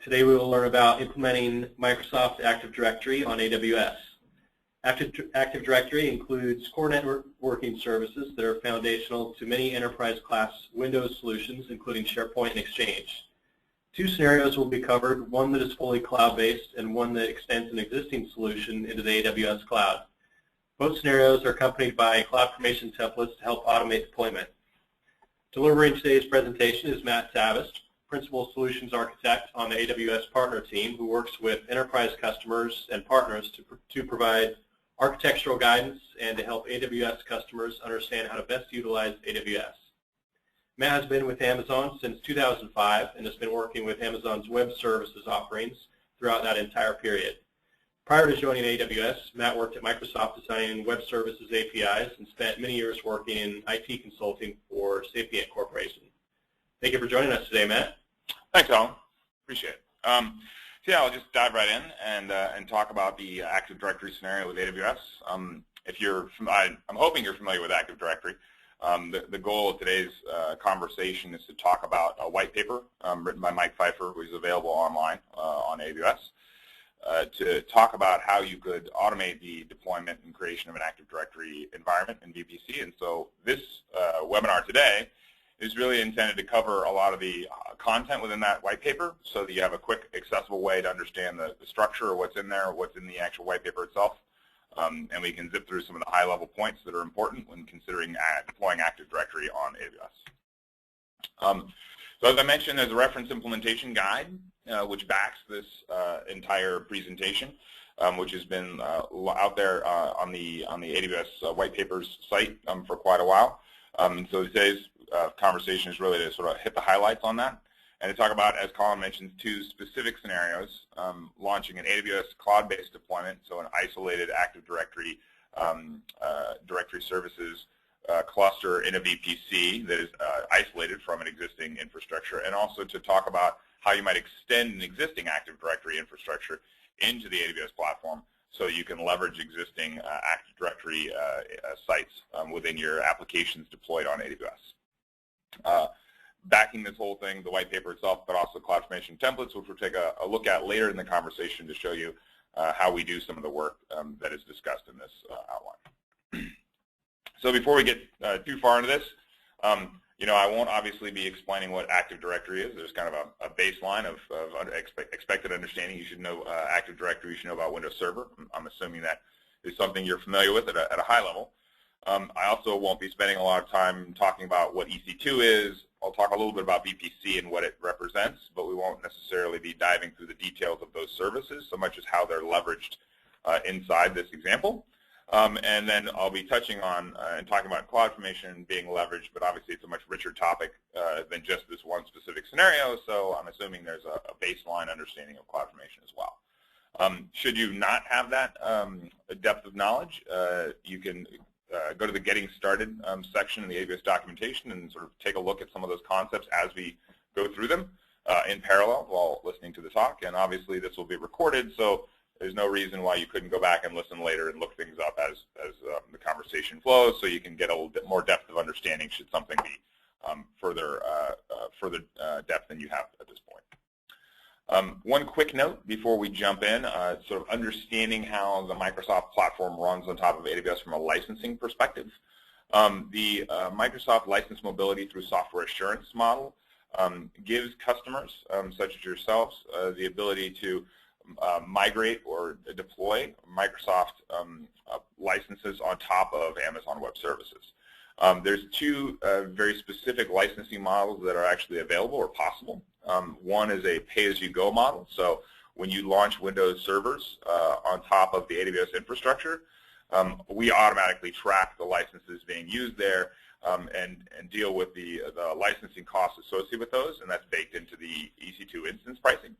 Today we will learn about implementing Microsoft Active Directory on AWS. Active Directory includes core networking services that are foundational to many enterprise-class Windows solutions, including SharePoint and Exchange. Two scenarios will be covered, one that is fully cloud-based and one that extends an existing solution into the AWS cloud. Both scenarios are accompanied by CloudFormation templates to help automate deployment. Delivering today's presentation is Matt Savist, Principal Solutions Architect on the AWS Partner Team, who works with enterprise customers and partners to provide architectural guidance and to help AWS customers understand how to best utilize AWS. Matt has been with Amazon since 2005 and has been working with Amazon's web services offerings throughout that entire period. Prior to joining AWS, Matt worked at Microsoft designing web services APIs and spent many years working in IT consulting for Sapient Corporation. Thank you for joining us today, Matt. Thanks, Alan. Appreciate it. So yeah, I'll just dive right in and talk about the Active Directory scenario with AWS. I'm hoping you're familiar with Active Directory. The goal of today's conversation is to talk about a white paper written by Mike Pfeiffer, which is available online on AWS, to talk about how you could automate the deployment and creation of an Active Directory environment in VPC. And so this webinar today is really intended to cover a lot of the content within that white paper so that you have a quick, accessible way to understand the structure of what's in there, what's in the actual white paper itself. And we can zip through some of the high-level points that are important when considering deploying Active Directory on AWS. So as I mentioned, there's a reference implementation guide which backs this entire presentation, which has been out there on the AWS white papers site for quite a while. And so today's conversation is really to sort of hit the highlights on that and to talk about, as Colin mentioned, two specific scenarios, launching an AWS cloud-based deployment, so an isolated Active Directory directory services cluster in a VPC that is isolated from an existing infrastructure, and also to talk about how you might extend an existing Active Directory infrastructure into the AWS platform so you can leverage existing Active Directory sites within your applications deployed on AWS. Backing this whole thing, the white paper itself, but also CloudFormation templates, which we'll take a look at later in the conversation to show you how we do some of the work that is discussed in this outline. So before we get too far into this, I won't obviously be explaining what Active Directory is. There's kind of a baseline of expected understanding. You should know Active Directory. You should know about Windows Server. I'm assuming that is something you're familiar with at a high level. I also won't be spending a lot of time talking about what EC2 is. I'll talk a little bit about VPC and what it represents, but we won't necessarily be diving through the details of those services so much as how they're leveraged inside this example. And then I'll be touching on and talking about CloudFormation being leveraged, but obviously it's a much richer topic than just this one specific scenario, so I'm assuming there's a baseline understanding of CloudFormation as well. Should you not have that depth of knowledge, you can go to the Getting Started section in the AWS documentation and sort of take a look at some of those concepts as we go through them in parallel while listening to the talk. And obviously this will be recorded, so there's no reason why you couldn't go back and listen later and look things up as the conversation flows, so you can get a little bit more depth of understanding should something be further depth than you have at this point. One quick note before we jump in, sort of understanding how the Microsoft platform runs on top of AWS from a licensing perspective. The Microsoft License Mobility through Software Assurance model gives customers, such as yourselves, the ability to migrate or deploy Microsoft licenses on top of Amazon Web Services. There's two very specific licensing models that are actually available or possible. One is a pay-as-you-go model. So when you launch Windows servers on top of the AWS infrastructure, we automatically track the licenses being used there and deal with the licensing costs associated with those, and that's baked into the EC2 instance pricing.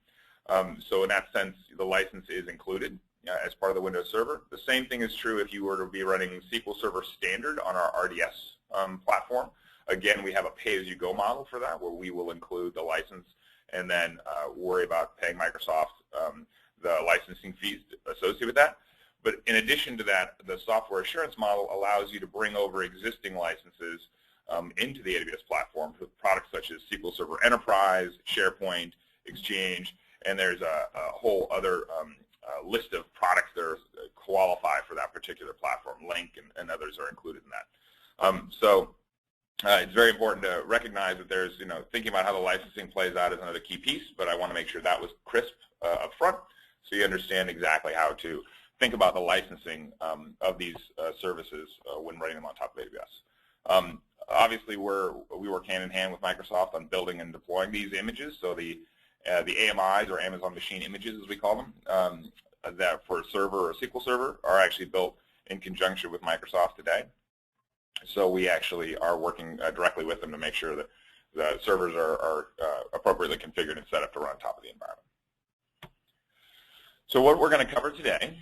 So in that sense, the license is included as part of the Windows Server. The same thing is true if you were to be running SQL Server Standard on our RDS platform. Again, we have a pay-as-you-go model for that, where we will include the license and then worry about paying Microsoft the licensing fees associated with that. But in addition to that, the software assurance model allows you to bring over existing licenses into the AWS platform for products such as SQL Server Enterprise, SharePoint, Exchange, and there's a whole other list of products that are qualify for that particular platform. Link and others are included in that. It's very important to recognize that there's, thinking about how the licensing plays out is another key piece, but I want to make sure that was crisp up front so you understand exactly how to think about the licensing of these services when running them on top of AWS. Obviously, we work hand in hand with Microsoft on building and deploying these images. So the AMIs, or Amazon Machine Images as we call them, that for a server or a SQL server are actually built in conjunction with Microsoft today. So we actually are working directly with them to make sure that the servers are appropriately configured and set up to run on top of the environment. So what we're going to cover today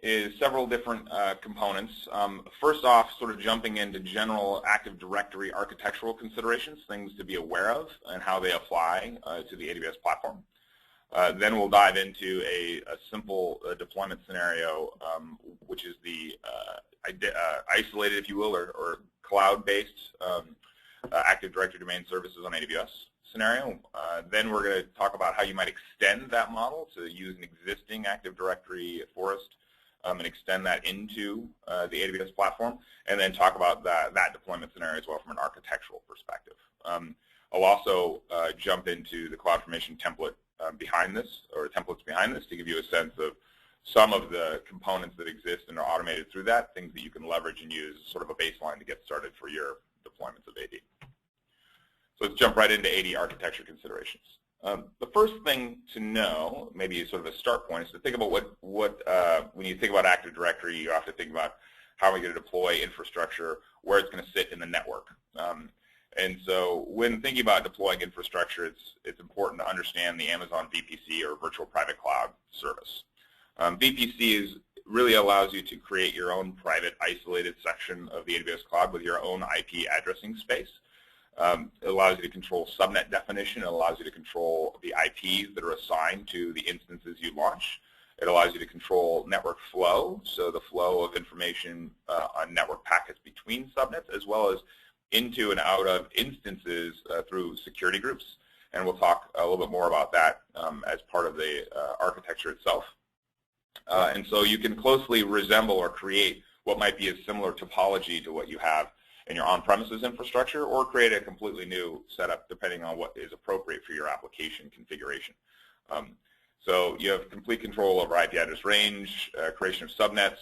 is several different components. First off, sort of jumping into general Active Directory architectural considerations, things to be aware of and how they apply to the AWS platform. Then we'll dive into a simple deployment scenario, which is the isolated, if you will, or cloud-based Active Directory domain services on AWS scenario. Then we're going to talk about how you might extend that model to use an existing Active Directory forest and extend that into the AWS platform, and then talk about that deployment scenario as well from an architectural perspective. I'll also jump into the CloudFormation template behind this, or templates behind this, to give you a sense of some of the components that exist and are automated through that, things that you can leverage and use as sort of a baseline to get started for your deployments of AD. So let's jump right into AD architecture considerations. The first thing to know, maybe sort of a start point, is to think about when you think about Active Directory, you have to think about how are we going to deploy infrastructure, where it's going to sit in the network. And so when thinking about deploying infrastructure, it's important to understand the Amazon VPC, or Virtual Private Cloud service. VPC really allows you to create your own private isolated section of the AWS cloud with your own IP addressing space. It allows you to control subnet definition. It allows you to control the IPs that are assigned to the instances you launch. It allows you to control network flow, so the flow of information on network packets between subnets, as well as into and out of instances through security groups. And we'll talk a little bit more about that as part of the architecture itself. And so you can closely resemble or create what might be a similar topology to what you have in your on-premises infrastructure, or create a completely new setup depending on what is appropriate for your application configuration. So you have complete control over IP address range, creation of subnets,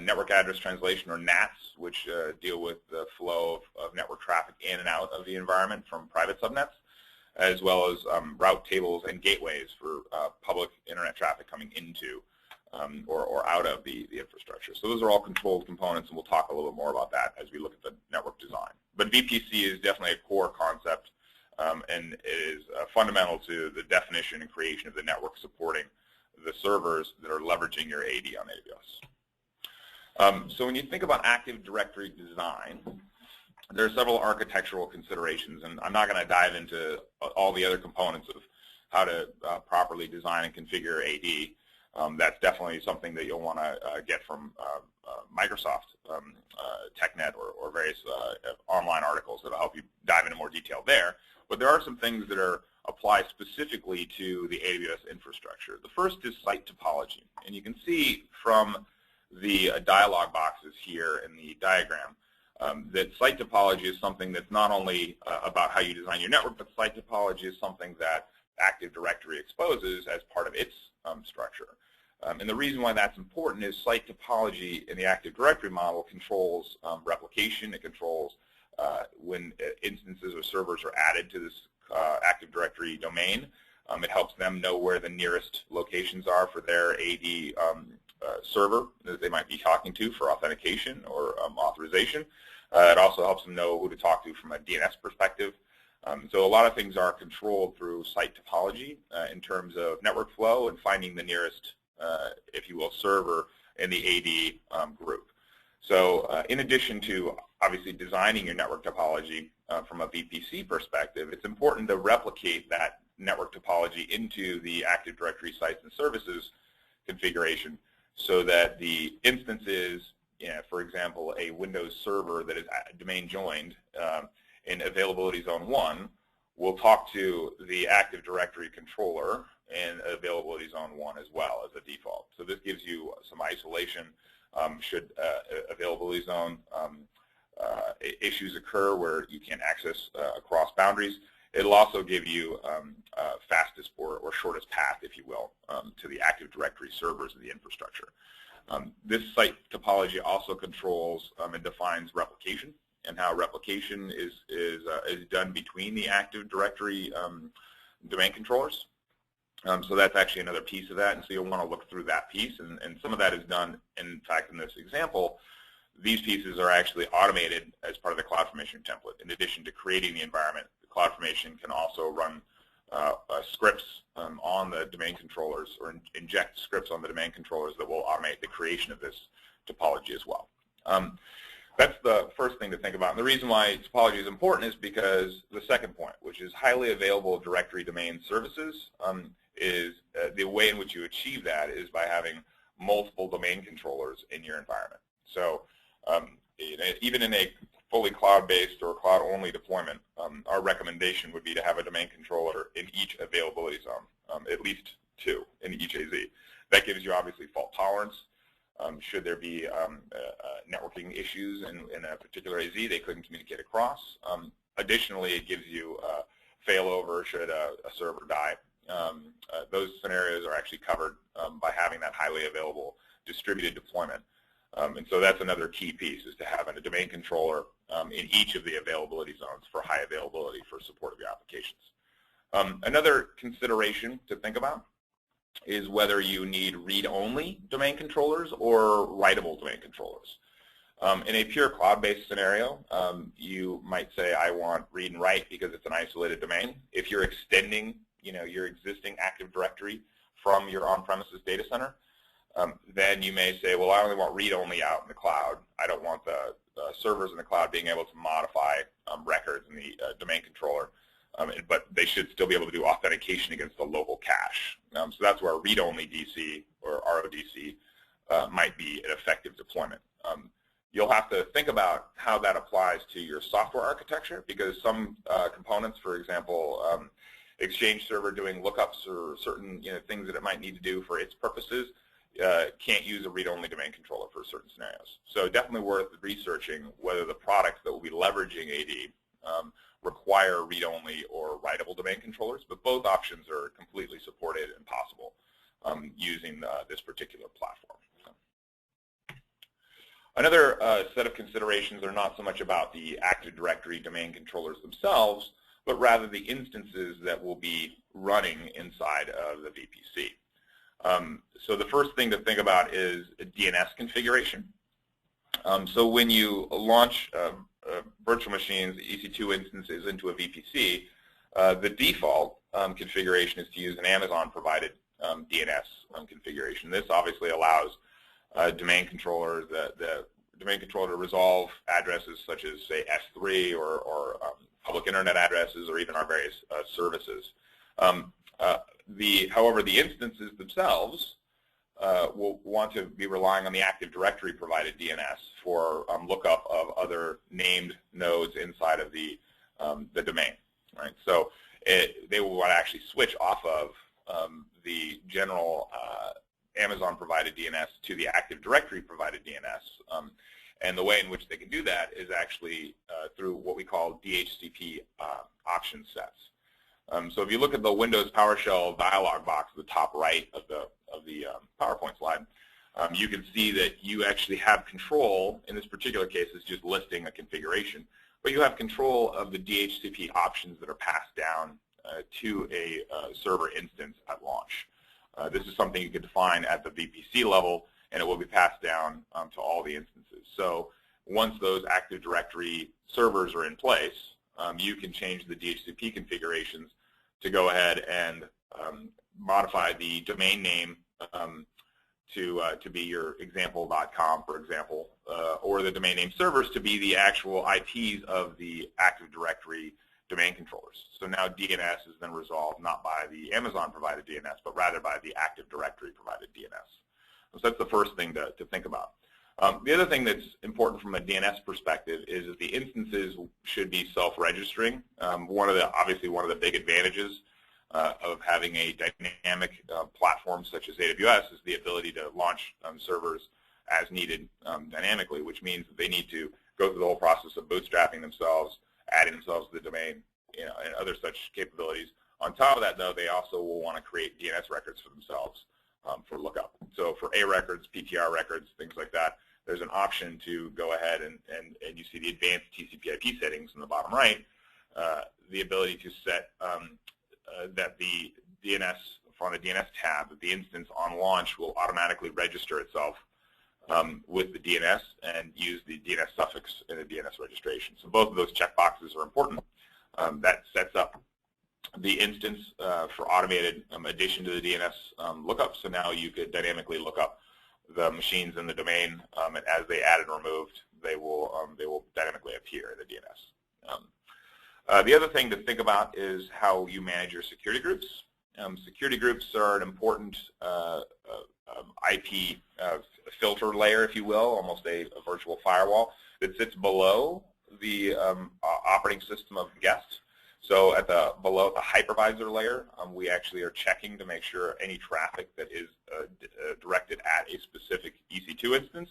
network address translation, or NATs, which deal with the flow of network traffic in and out of the environment from private subnets, as well as route tables and gateways for public internet traffic coming into or out of the infrastructure. So those are all controlled components, and we'll talk a little bit more about that as we look at the network design. But VPC is definitely a core concept, and it is fundamental to the definition and creation of the network supporting the servers that are leveraging your AD on AWS. So when you think about Active Directory design, there are several architectural considerations, and I'm not going to dive into all the other components of how to properly design and configure AD. That's definitely something that you'll want to get from Microsoft TechNet or various online articles that will help you dive into more detail there. But there are some things that apply specifically to the AWS infrastructure. The first is site topology, and you can see from the dialog boxes here in the diagram that site topology is something that's not only about how you design your network, but site topology is something that Active Directory exposes as part of its structure. And the reason why that's important is site topology in the Active Directory model controls replication. It controls when instances or servers are added to this Active Directory domain. It helps them know where the nearest locations are for their AD server that they might be talking to for authentication or authorization. It also helps them know who to talk to from a DNS perspective. So a lot of things are controlled through site topology in terms of network flow and finding the nearest, if you will, server in the AD group. So in addition to obviously designing your network topology from a VPC perspective, it's important to replicate that network topology into the Active Directory sites and services configuration so that the instances, for example, a Windows server that is domain joined in availability zone 1 will talk to the Active Directory controller in availability zone 1 as well as a default. So this gives you some isolation should availability zone issues occur where you can't access across boundaries. It'll also give you fastest or shortest path, if you will, to the Active Directory servers and the infrastructure. This site topology also controls and defines replication, and how replication is done between the Active Directory domain controllers. So that's actually another piece of that, and so you'll want to look through that piece, and some of that is done, in fact, in this example. These pieces are actually automated as part of the CloudFormation template. In addition to creating the environment, the CloudFormation can also run scripts on the domain controllers, or inject scripts on the domain controllers that will automate the creation of this topology as well. That's the first thing to think about. And the reason why topology is important is because the second point, which is highly available directory domain services, is the way in which you achieve that is by having multiple domain controllers in your environment. So even in a fully cloud-based or cloud-only deployment, our recommendation would be to have a domain controller in each availability zone, at least 2 in each AZ. That gives you obviously fault tolerance. Should there be networking issues in a particular AZ they couldn't communicate across. Additionally, it gives you failover should a server die. Those scenarios are actually covered by having that highly available distributed deployment. And so that's another key piece, is to have a domain controller in each of the availability zones for high availability for support of your applications. Another consideration to think about is whether you need read-only domain controllers or writable domain controllers. In a pure cloud-based scenario, you might say, I want read and write because it's an isolated domain. If you're extending your existing Active Directory from your on-premises data center, then you may say, well, I only want read-only out in the cloud. I don't want the servers in the cloud being able to modify records in the domain controller, but they should still be able to do authentication against the local cache. So that's where read-only DC or RODC might be an effective deployment. You'll have to think about how that applies to your software architecture, because some components, for example, Exchange server doing lookups or certain things that it might need to do for its purposes, can't use a read-only domain controller for certain scenarios. So definitely worth researching whether the products that will be leveraging AD require read-only or writable domain controllers, but both options are completely supported and possible using this particular platform. Another set of considerations are not so much about the Active Directory domain controllers themselves, but rather the instances that will be running inside of the VPC. So the first thing to think about is DNS configuration. So when you launch virtual machines, EC2 instances into a VPC, the default configuration is to use an Amazon-provided DNS configuration. This obviously allows domain controllers, the domain controller to resolve addresses such as, say, S3 or public internet addresses, or even our various services. However, the instances themselves will want to be relying on the Active Directory provided DNS for lookup of other named nodes inside of the domain. Right? So they will want to actually switch off of the general Amazon provided DNS to the Active Directory provided DNS. And the way in which they can do that is actually through what we call DHCP option sets. So if you look at the Windows PowerShell dialog box at the top right of the PowerPoint slide, you can see that you actually have control. In this particular case, it's just listing a configuration, but you have control of the DHCP options that are passed down to a server instance at launch. This is something you can define at the VPC level, and it will be passed down to all the instances. So once those Active Directory servers are in place, you can change the DHCP configurations to go ahead and modify the domain name to be your example.com, for example, or the domain name servers to be the actual IPs of the Active Directory domain controllers. So now DNS is then resolved not by the Amazon-provided DNS, but rather by the Active Directory-provided DNS. So that's the first thing to think about. The other thing that's important from a DNS perspective is that the instances should be self-registering. Obviously one of the big advantages of having a dynamic platform such as AWS is the ability to launch servers as needed dynamically, which means that they need to go through the whole process of bootstrapping themselves, adding themselves to the domain, and other such capabilities. On top of that, though, they also will want to create DNS records for themselves for lookup. So for A records, PTR records, things like that, there's an option to go ahead and you see the advanced TCP/IP settings in the bottom right, the ability to set that the DNS, on the DNS tab, that the instance on launch will automatically register itself with the DNS and use the DNS suffix in the DNS registration. So both of those checkboxes are important. That sets up the instance for automated addition to the DNS lookup. So now you could dynamically look up the machines in the domain, and as they added and removed, they will dynamically appear in the DNS. The other thing to think about is how you manage your security groups. Security groups are an important IP filter layer, if you will, almost a virtual firewall that sits below the operating system of the guest. So at below the hypervisor layer, we actually are checking to make sure any traffic that is directed at a specific EC2 instance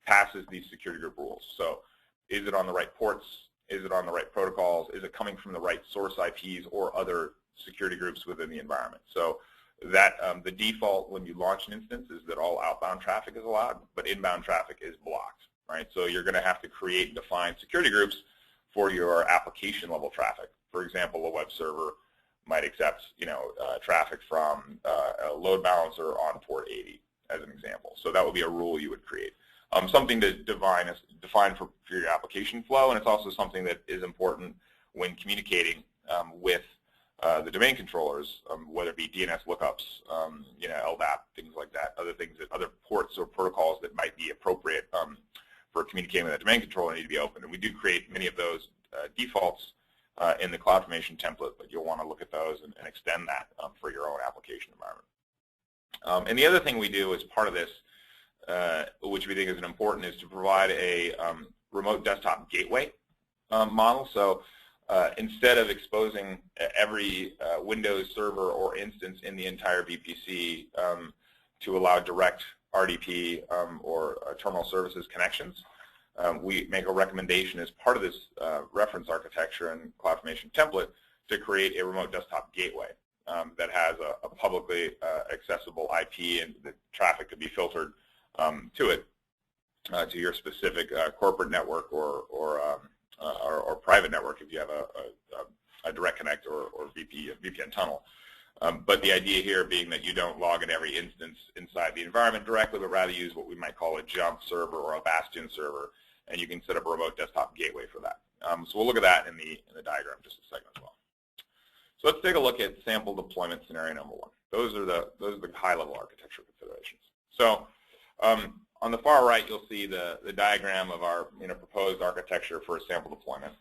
passes these security group rules. So is it on the right ports? Is it on the right protocols? Is it coming from the right source IPs or other security groups within the environment? So that the default when you launch an instance is that all outbound traffic is allowed, but inbound traffic is blocked, right? So you're going to have to create and define security groups for your application level traffic. For example, a web server might accept, traffic from a load balancer on port 80, as an example. So that would be a rule you would create. Something to define for your application flow, and it's also something that is important when communicating with the domain controllers, whether it be DNS lookups, LDAP, things like that, other ports or protocols that might be appropriate for communicating with that domain controller need to be open. And we do create many of those defaults in the CloudFormation template, but you'll want to look at those and extend that for your own application environment. And the other thing we do as part of this, which we think is important, is to provide a remote desktop gateway model. So instead of exposing every Windows server or instance in the entire VPC to allow direct RDP or terminal services connections, we make a recommendation as part of this reference architecture and CloudFormation template to create a remote desktop gateway that has a publicly accessible IP, and the traffic could be filtered to it, to your specific corporate network or private network if you have a direct connect or VPN tunnel. But the idea here being that you don't log in every instance inside the environment directly, but rather use what we might call a jump server or a bastion server, and you can set up a remote desktop gateway for that. So we'll look at that in the diagram in just a second as well. So let's take a look at sample deployment scenario number one. Those are the high-level architectural considerations. So on the far right, you'll see the diagram of our proposed architecture for a sample deployment.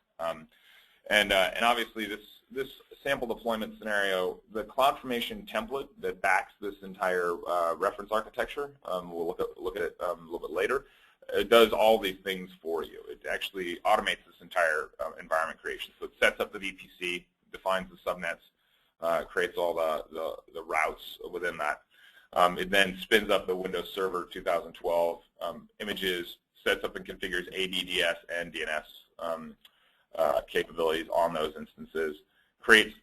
And obviously this sample deployment scenario, the CloudFormation template that backs this entire reference architecture, we'll look at it a little bit later, it does all these things for you. It actually automates this entire environment creation. So it sets up the VPC, defines the subnets, creates all the routes within that. It then spins up the Windows Server 2012 images, sets up and configures ADDS and DNS capabilities on those instances, creates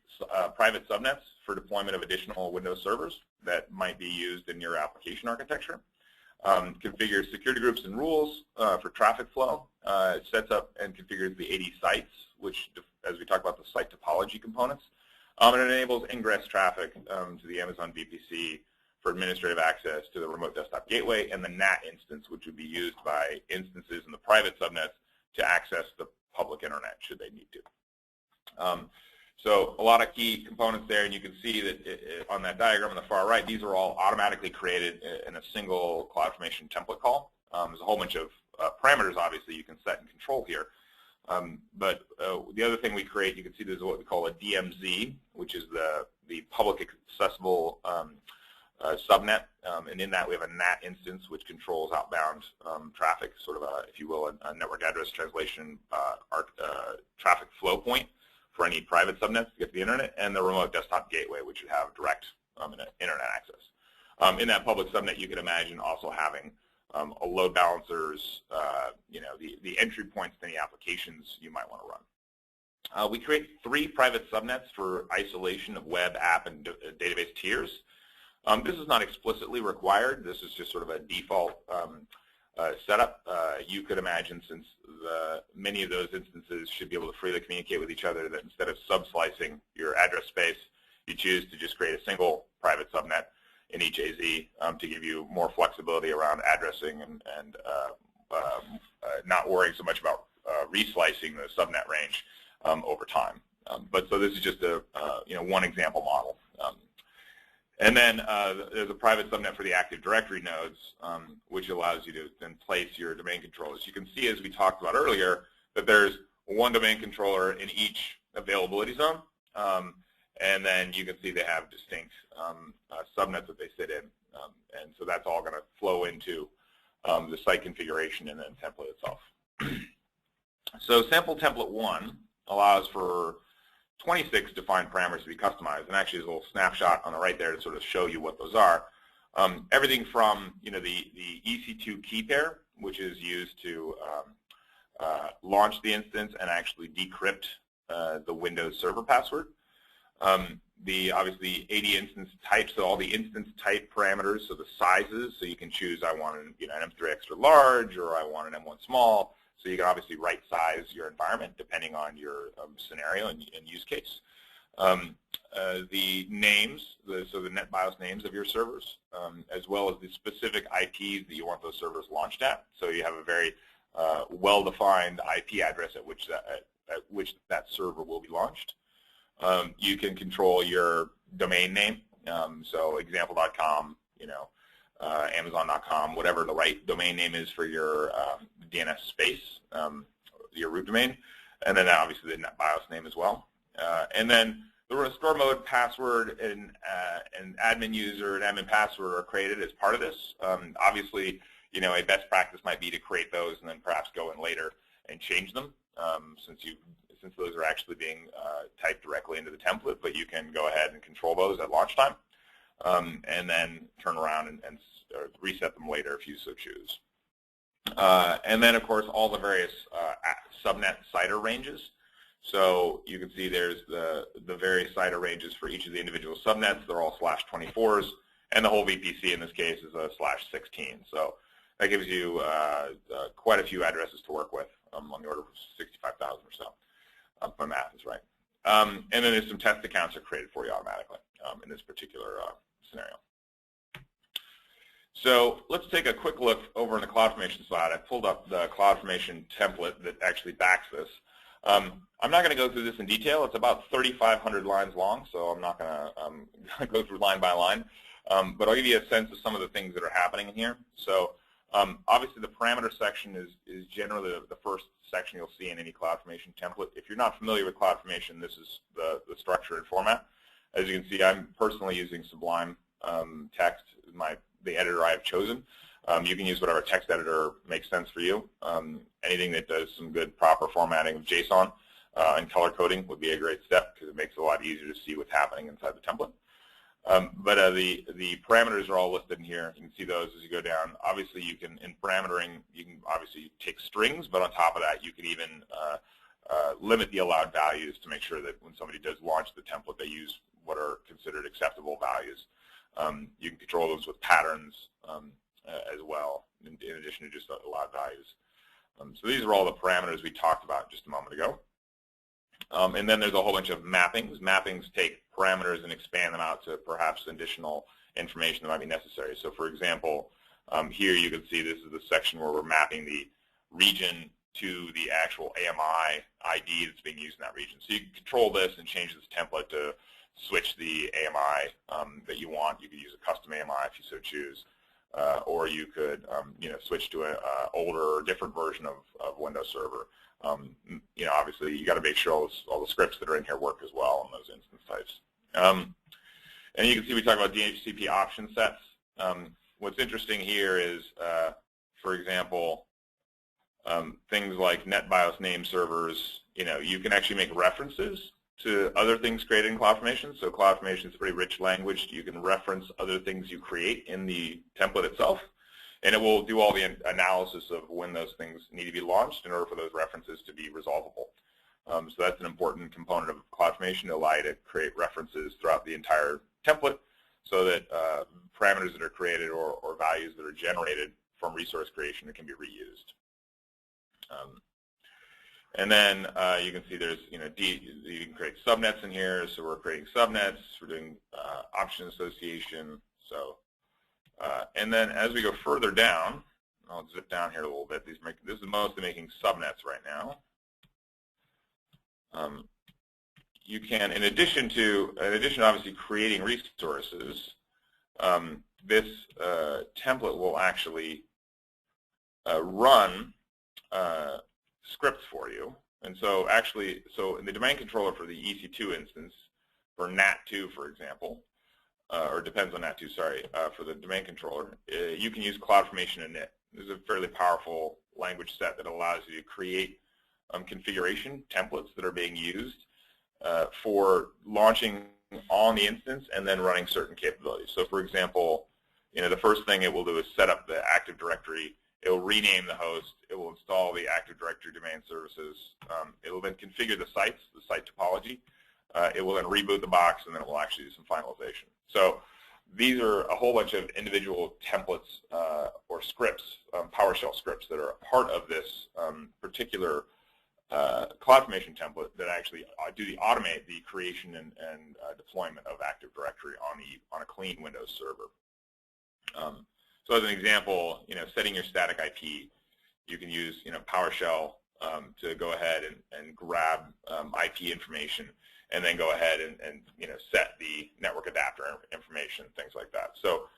private subnets for deployment of additional Windows servers that might be used in your application architecture, configures security groups and rules for traffic flow, it sets up and configures the AD sites, which, as we talk about the site topology components, and it enables ingress traffic to the Amazon VPC for administrative access to the remote desktop gateway and the NAT instance, which would be used by instances in the private subnets to access the public internet should they need to. So a lot of key components there, and you can see that on that diagram on the far right, these are all automatically created in a single CloudFormation template call. There's a whole bunch of parameters, obviously, you can set and control here. But the other thing we create, you can see there's what we call a DMZ, which is the public accessible subnet, and in that we have a NAT instance which controls outbound traffic, sort of if you will, a network address translation traffic flow point for any private subnets to get to the internet, and the remote desktop gateway, which would have direct internet access. In that public subnet, you can imagine also having a load balancers, the entry points to any applications you might want to run. We create 3 private subnets for isolation of web, app, and database tiers. This is not explicitly required. This is just sort of a default setup. You could imagine, since many of those instances should be able to freely communicate with each other, that instead of sub-slicing your address space, you choose to just create a single private subnet in each AZ to give you more flexibility around addressing and not worrying so much about reslicing the subnet range over time. So this is just a one example model. And then there's a private subnet for the Active Directory nodes, which allows you to then place your domain controllers. You can see, as we talked about earlier, that there's one domain controller in each availability zone. And then you can see they have distinct subnets that they sit in. And so that's all going to flow into the site configuration and then template itself. So sample template 1 allows for 26 defined parameters to be customized. And actually, there's a little snapshot on the right there to sort of show you what those are. Everything from the EC2 key pair, which is used to launch the instance and actually decrypt the Windows Server password. Obviously 80 instance types, so all the instance type parameters, so the sizes, so you can choose I want an M3 extra large or I want an M1 small, so you can obviously right size your environment depending on your scenario and use case. The names, so the NetBIOS names of your servers, as well as the specific IPs that you want those servers launched at, so you have a very well-defined IP address at which that server will be launched. You can control your domain name, so example.com, Amazon.com, whatever the right domain name is for your DNS space, your root domain, and then obviously the NetBIOS name as well. And then the restore mode, password, and admin user and admin password are created as part of this. Obviously, a best practice might be to create those and then perhaps go in later and change them, since those are actually being typed directly into the template, but you can go ahead and control those at launch time, and then turn around and reset them later if you so choose. And then, of course, all the various subnet CIDR ranges. So you can see there's the various CIDR ranges for each of the individual subnets. They're all /24s, and the whole VPC in this case is a /16. So that gives you quite a few addresses to work with, on the order of 65,000 or so. If my math is right. And then there's some test accounts that are created for you automatically in this particular scenario. So let's take a quick look over in the CloudFormation slide. I pulled up the CloudFormation template that actually backs this. I'm not going to go through this in detail. It's about 3,500 lines long, so I'm not going to go through line by line. But I'll give you a sense of some of the things that are happening in here. So obviously, the parameter section is generally the first section you'll see in any CloudFormation template. If you're not familiar with CloudFormation, this is the structure and format. As you can see, I'm personally using Sublime Text, the editor I have chosen. You can use whatever text editor makes sense for you. Anything that does some good proper formatting of JSON and color coding would be a great step because it makes it a lot easier to see what's happening inside the template. But the parameters are all listed in here. You can see those as you go down. Obviously, in parametering, you can obviously take strings, but on top of that, you can even limit the allowed values to make sure that when somebody does launch the template, they use what are considered acceptable values. You can control those with patterns as well, in addition to just allowed values. So these are all the parameters we talked about just a moment ago. And then there's a whole bunch of mappings. Mappings take parameters and expand them out to perhaps additional information that might be necessary. So for example, here you can see this is the section where we're mapping the region to the actual AMI ID that's being used in that region. So you can control this and change this template to switch the AMI that you want. You could use a custom AMI if you so choose. Or you could switch to an older or different version of Windows Server. Obviously, you got to make sure all the scripts that are in here work as well on those instance types. And you can see we talk about DHCP option sets. What's interesting here is, for example, things like NetBIOS name servers. You can actually make references to other things created in CloudFormation. So CloudFormation is a pretty rich language. You can reference other things you create in the template itself, and it will do all the analysis of when those things need to be launched in order for those references to be resolvable. So that's an important component of CloudFormation to allow you to create references throughout the entire template so that parameters that are created or values that are generated from resource creation can be reused. And then you can see there's, you can create subnets in here. So we're creating subnets. We're doing option association. So, and then as we go further down, I'll zip down here a little bit. This is mostly making subnets right now. You can, in addition to obviously creating resources, this template will actually run scripts for you. And so actually, so in the domain controller for the EC2 instance, for NAT2, for example, or depends on NAT2, sorry, for the domain controller, you can use CloudFormation init. This is a fairly powerful language set that allows you to create configuration templates that are being used for launching on the instance and then running certain capabilities. So for example, the first thing it will do is set up the Active Directory. It will rename the host. It will install the Active Directory domain services. It will then configure the sites, the site topology. It will then reboot the box, and then it will actually do some finalization. So these are a whole bunch of individual templates or scripts, PowerShell scripts that are a part of this particular CloudFormation template that actually automate the creation and deployment of Active Directory on a clean Windows server. So as an example, setting your static IP, you can use PowerShell to go ahead and grab IP information, and then go ahead and set the network adapter information, things like that. So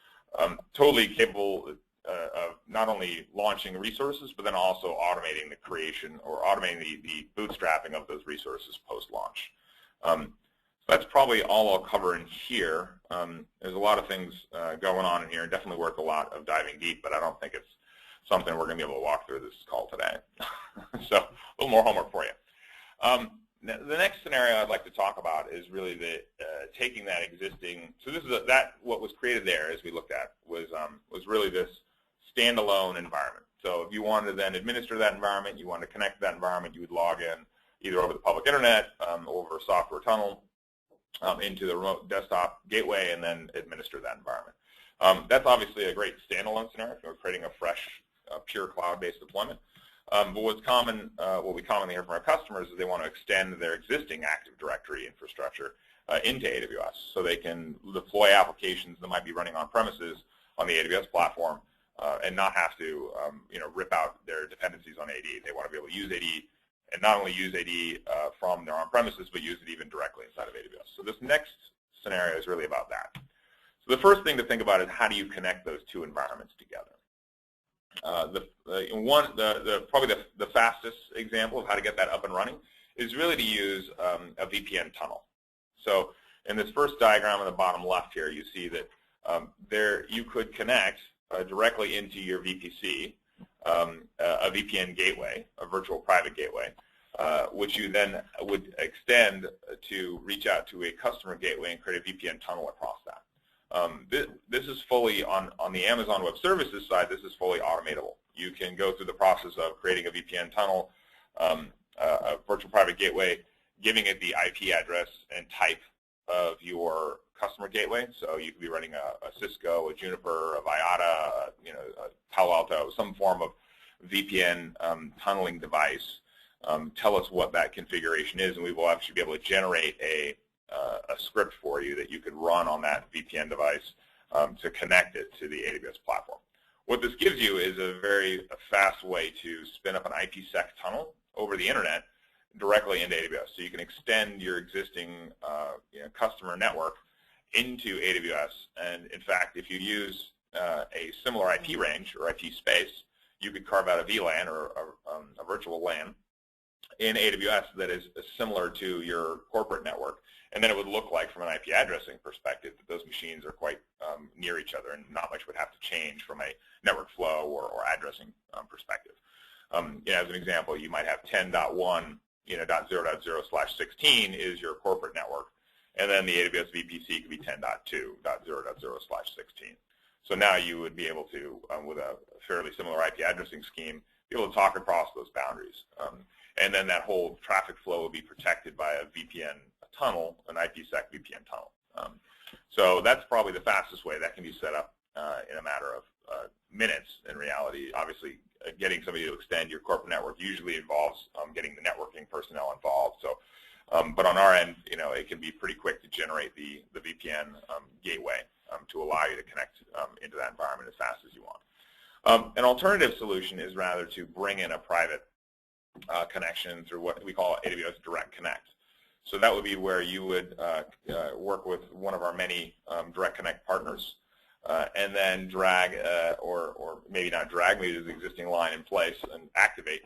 totally capable of not only launching resources, but then also automating the creation or automating the bootstrapping of those resources post-launch. So that's probably all I'll cover in here. There's a lot of things going on in here, and definitely worth a lot of diving deep, but I don't think it's something we're going to be able to walk through this call today. So a little more homework for you. The next scenario I'd like to talk about is really the taking that existing. So this is what was created there, as we looked at, was really this standalone environment. So if you wanted to then administer that environment, you wanted to connect to that environment, you would log in either over the public internet, over a software tunnel, into the remote desktop gateway, and then administer that environment. That's obviously a great standalone scenario if you're creating a fresh, pure cloud-based deployment. But what we commonly hear from our customers is they want to extend their existing Active Directory infrastructure into AWS, so they can deploy applications that might be running on premises on the AWS platform and not have to rip out their dependencies on AD. They want to be able to use AD, and not only use AD from their on-premises, but use it even directly inside of AWS. So this next scenario is really about that. So the first thing to think about is how do you connect those two environments together? Probably the fastest example of how to get that up and running is really to use a VPN tunnel. So in this first diagram on the bottom left here, you see that you could connect directly into your VPC a VPN gateway, a virtual private gateway, which you then would extend to reach out to a customer gateway and create a VPN tunnel across that. This is fully on the Amazon Web Services side. This is fully automatable. You can go through the process of creating a VPN tunnel, a virtual private gateway, giving it the IP address and type of your customer gateway. So you could be running a Cisco, a Juniper, a Viata, a Palo Alto, some form of VPN tunneling device. Tell us what that configuration is, and we will actually be able to generate a script for you that you could run on that VPN device to connect it to the AWS platform. What this gives you is a very fast way to spin up an IPsec tunnel over the internet directly into AWS. So you can extend your existing customer network into AWS. And in fact, if you use a similar IP range or IP space, you could carve out a VLAN or a virtual LAN in AWS that is similar to your corporate network. And then it would look like, from an IP addressing perspective, that those machines are quite near each other, and not much would have to change from a network flow or addressing perspective. As an example, you might have 10.1 .0.0/16 is your corporate network, and then the AWS VPC could be 10.2.0.0/16. So now you would be able to, with a fairly similar IP addressing scheme, be able to talk across those boundaries. And then that whole traffic flow will be protected by a VPN tunnel, an IPsec VPN tunnel. So that's probably the fastest way. That can be set up in a matter of minutes in reality. Obviously, getting somebody to extend your corporate network usually involves getting the networking personnel involved. So, but on our end, it can be pretty quick to generate the VPN gateway to allow you to connect into that environment as fast as you want. An alternative solution is rather to bring in a private connection through what we call AWS Direct Connect. So that would be where you would work with one of our many Direct Connect partners and then drag, or maybe not drag, maybe there's an existing line in place and activate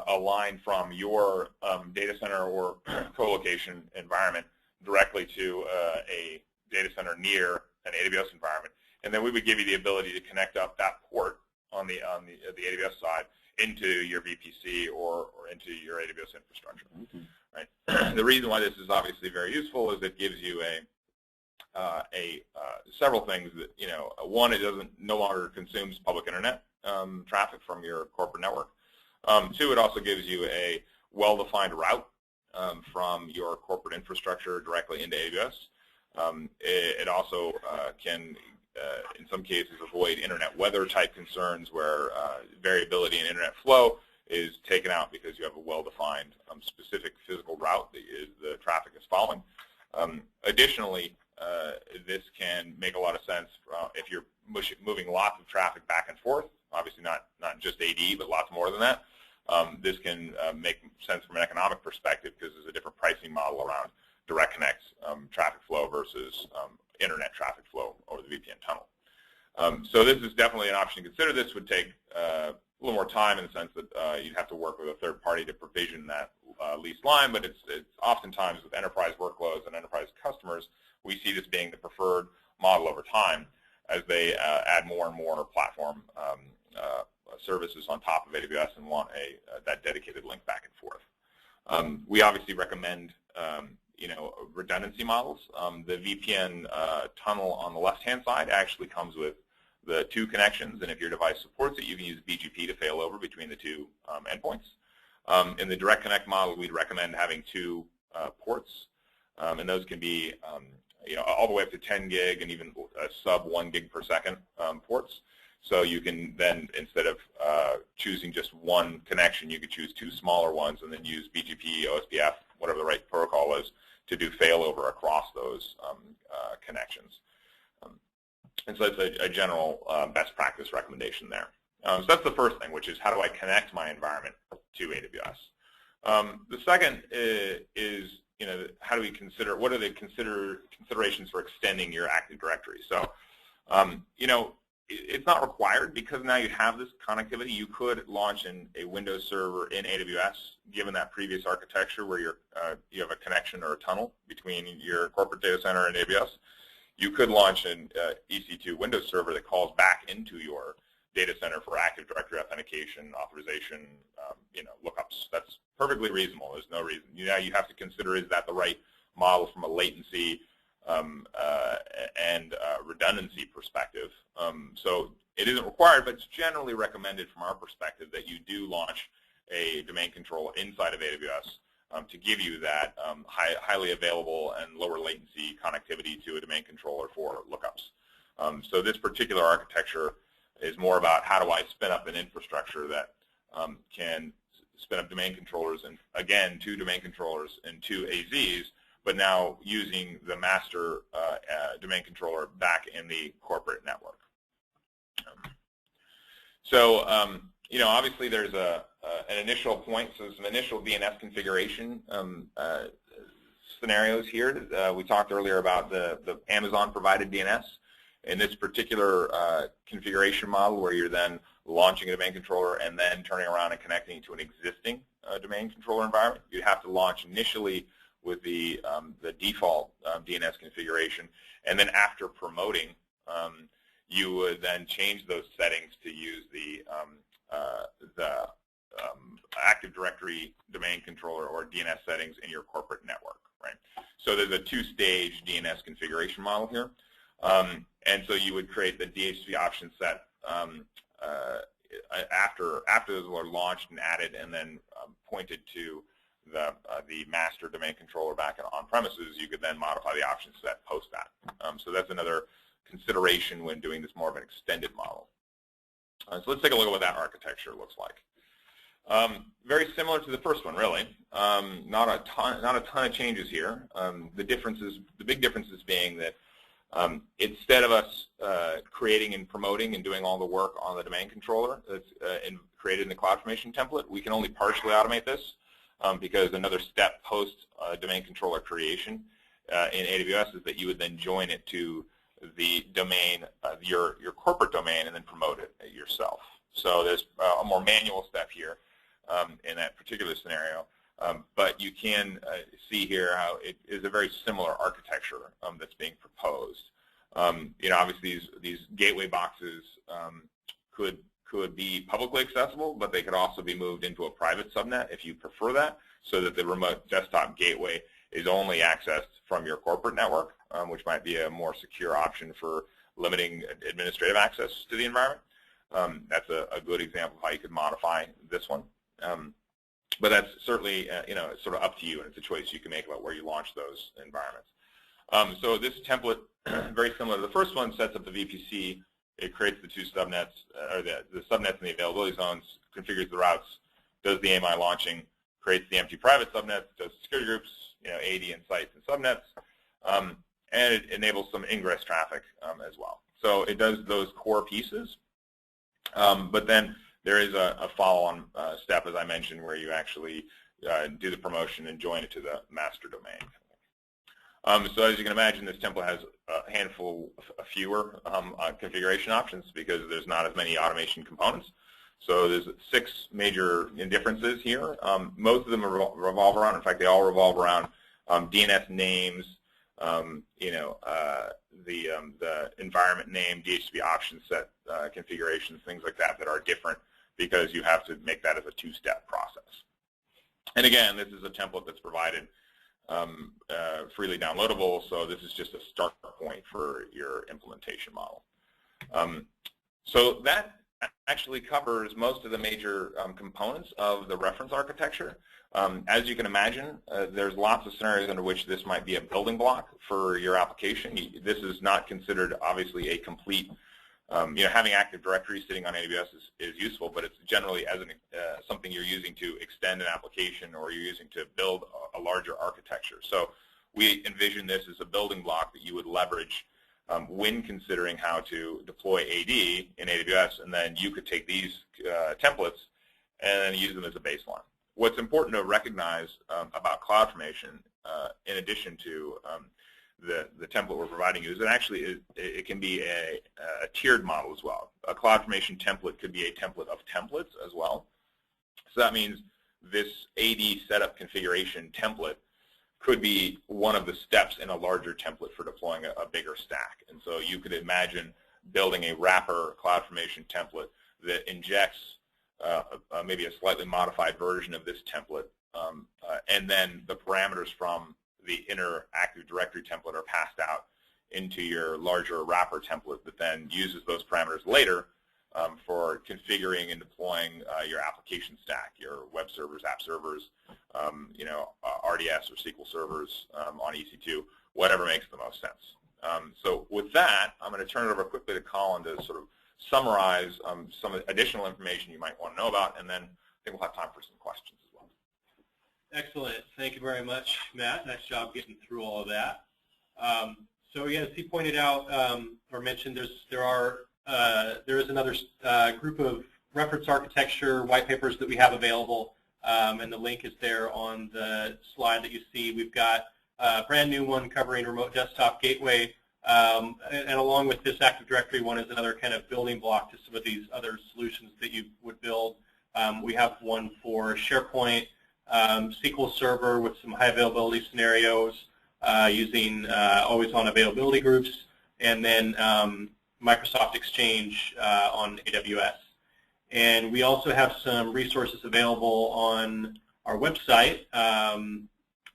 a line from your data center or co-location environment directly to a data center near an AWS environment. And then we would give you the ability to connect up that port on the AWS side into your VPC or into your AWS infrastructure. Right? The reason why this is obviously very useful is it gives you several things that, one, it no longer consumes public internet traffic from your corporate network. Two, it also gives you a well-defined route from your corporate infrastructure directly into AWS. It also can, in some cases, avoid internet weather type concerns where variability in internet flow is taken out because you have a well-defined specific physical route that the traffic is following. Additionally, this can make a lot of sense if you're moving lots of traffic back and forth, obviously not just AD, but lots more than that. This can make sense from an economic perspective because there's a different pricing model around Direct Connect traffic flow versus internet traffic flow over the VPN tunnel. So this is definitely an option to consider. This would take a little more time in the sense that you'd have to work with a third party to provision that leased line, but it's oftentimes with enterprise workloads and enterprise customers, we see this being the preferred model over time as they add more and more platform services on top of AWS and want that dedicated link back and forth. We obviously recommend redundancy models. The VPN tunnel on the left-hand side actually comes with the two connections, and if your device supports it, you can use BGP to fail over between the two endpoints. In the Direct Connect model, we'd recommend having two ports, and those can be all the way up to 10 gig and even sub 1 gig per second ports. So you can then, instead of choosing just one connection, you could choose two smaller ones and then use BGP, OSPF, whatever the right protocol is, to do failover across those connections. And so it's a general best practice recommendation there. So that's the first thing, which is how do I connect my environment to AWS? The second is how do we consider, what are the considerations for extending your Active Directory? So, it's not required because now you have this connectivity. You could launch a Windows server in AWS, given that previous architecture where you have a connection or a tunnel between your corporate data center and AWS. You could launch an EC2 Windows server that calls back into your data center for Active Directory authentication, authorization, lookups. That's perfectly reasonable. There's no reason. Now you have to consider, is that the right model from a latency and redundancy perspective. So it isn't required, but it's generally recommended from our perspective that you do launch a domain controller inside of AWS to give you that highly available and lower latency connectivity to a domain controller for lookups. So this particular architecture is more about how do I spin up an infrastructure that can spin up domain controllers, and again, 2 domain controllers and 2 AZs, but now using the master domain controller back in the corporate network. So, obviously there's an initial point, so some initial DNS configuration scenarios here. We talked earlier about the Amazon-provided DNS. In this particular configuration model where you're then launching a domain controller and then turning around and connecting to an existing domain controller environment, you have to launch initially with the default DNS configuration, and then after promoting, you would then change those settings to use the Active Directory domain controller or DNS settings in your corporate network, right? So there's a two-stage DNS configuration model here. And so you would create the DHCP option set after those were launched and added and then pointed to the master domain controller back on premises. You could then modify the option set post that. So that's another consideration when doing this more of an extended model. So let's take a look at what that architecture looks like. Very similar to the first one, really. Not a ton of changes here. The big differences being that instead of us creating and promoting and doing all the work on the domain controller that's created in the CloudFormation template, we can only partially automate this because another step post domain controller creation in AWS is that you would then join it to the domain, your corporate domain, and then promote it yourself. So there's a more manual step here in that particular scenario. But you can see here how it is a very similar architecture that's being proposed. Obviously these gateway boxes could be publicly accessible, but they could also be moved into a private subnet if you prefer that, so that the remote desktop gateway is only accessed from your corporate network, which might be a more secure option for limiting administrative access to the environment. That's a good example of how you could modify this one. But that's certainly, it's sort of up to you, and it's a choice you can make about where you launch those environments. So this template, very similar to the first one, sets up the VPC. It creates the two subnets, or the subnets and the availability zones, configures the routes, does the AMI launching, creates the empty private subnets, does security groups, AD and sites and subnets, and it enables some ingress traffic as well. So it does those core pieces, but then there is a follow-on step, as I mentioned, where you actually do the promotion and join it to the master domain. So as you can imagine, this template has a handful fewer configuration options because there's not as many automation components. So there's 6 major differences here. Most of them revolve around, in fact, they all revolve around DNS names, the environment name, DHCP option set configurations, things like that are different because you have to make that as a 2-step process. And again, this is a template that's provided freely downloadable, so this is just a start point for your implementation model. So that actually covers most of the major components of the reference architecture. As you can imagine, there's lots of scenarios under which this might be a building block for your application. This is not considered, obviously, a complete, having Active Directory sitting on AWS is useful, but it's generally as something you're using to extend an application or you're using to build a larger architecture. So we envision this as a building block that you would leverage when considering how to deploy AD in AWS, and then you could take these templates and use them as a baseline. What's important to recognize about CloudFormation, in addition to the template we're providing you, is that actually it can be a tiered model as well. A CloudFormation template could be a template of templates as well. So that means this AD setup configuration template could be one of the steps in a larger template for deploying a bigger stack. And so you could imagine building a wrapper CloudFormation template that injects maybe a slightly modified version of this template, and then the parameters from the inner Active Directory template are passed out into your larger wrapper template that then uses those parameters later for configuring and deploying your application stack, your web servers, app servers, RDS or SQL servers on EC2, whatever makes the most sense. So with that, I'm going to turn it over quickly to Colin to sort of summarize some additional information you might want to know about, and then I think we'll have time for some questions as well. Excellent. Thank you very much, Matt. Nice job getting through all of that. So yeah, as he pointed out or mentioned, there is another group of reference architecture white papers that we have available, and the link is there on the slide that you see. We've got a brand new one covering remote desktop gateway, and along with this Active Directory one is another kind of building block to some of these other solutions that you would build. We have one for SharePoint, SQL Server with some high availability scenarios using always-on availability groups, and then Microsoft Exchange on AWS. And we also have some resources available on our website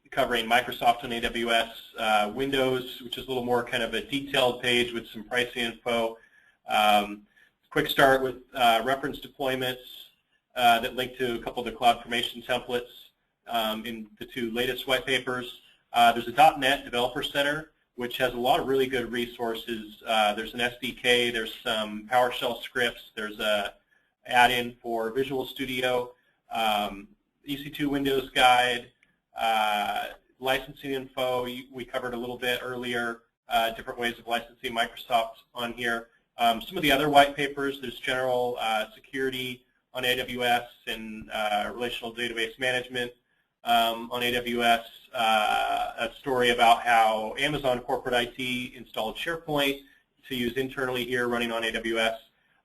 covering Microsoft on AWS, Windows, which is a little more kind of a detailed page with some pricing info. Quick start with reference deployments that link to a couple of the cloud formation templates in the 2 latest white papers. There's a .NET Developer Center, which has a lot of really good resources. There's an SDK, there's some PowerShell scripts, there's a add-in for Visual Studio, EC2 Windows Guide, licensing info. We covered a little bit earlier, different ways of licensing Microsoft on here. Some of the other white papers, there's general security on AWS and relational database management on AWS, a story about how Amazon Corporate IT installed SharePoint to use internally here running on AWS,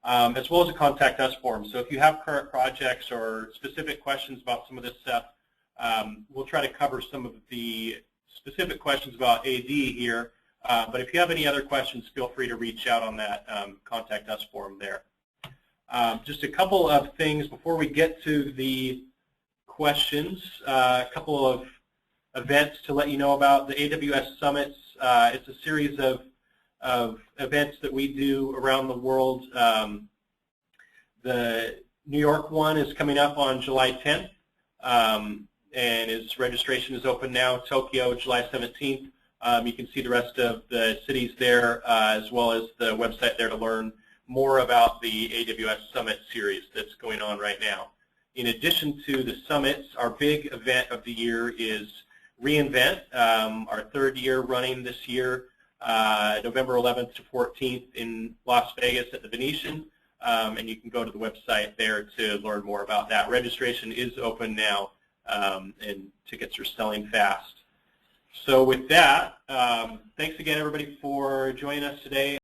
as well as a contact us form. So if you have current projects or specific questions about some of this stuff, we'll try to cover some of the specific questions about AD here. But if you have any other questions, feel free to reach out on that contact us form there. Just a couple of things before we get to the questions, a couple of events to let you know about. The AWS Summits, it's a series of events that we do around the world. The New York one is coming up on July 10th, and its registration is open now. Tokyo, July 17th. You can see the rest of the cities there, as well as the website there to learn more about the AWS Summit series that's going on right now. In addition to the summits, our big event of the year is reInvent, our 3rd year running this year, November 11th to 14th in Las Vegas at the Venetian, and you can go to the website there to learn more about that. Registration is open now, and tickets are selling fast. So with that, thanks again everybody for joining us today.